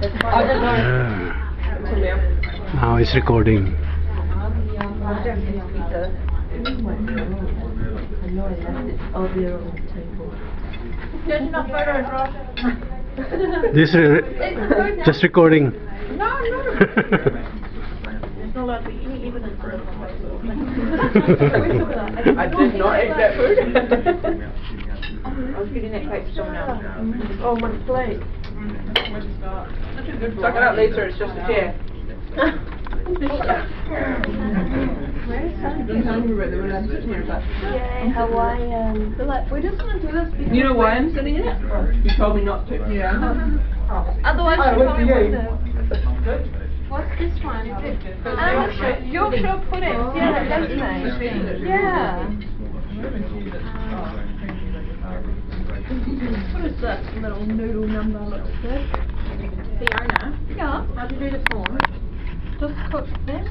I don't know. Now it's recording. There's no photos, Ross. Just recording. No, no. There's not allowed to be any evidence of it. I did not eat that food. I was getting that plate for someone else. Oh, my plate. Suck it up, Lisa, it's just a chair. Yay, Hawaiian. We just want to do this because You know why I'm sitting in it? You told me not to. Yeah. otherwise you probably wouldn't have. What's this one? Yorkshire pudding. Yeah, that's nice. Yeah. What is this little noodle number? Looks good. Fiona, Yeah. how do you do the form? Just cook them.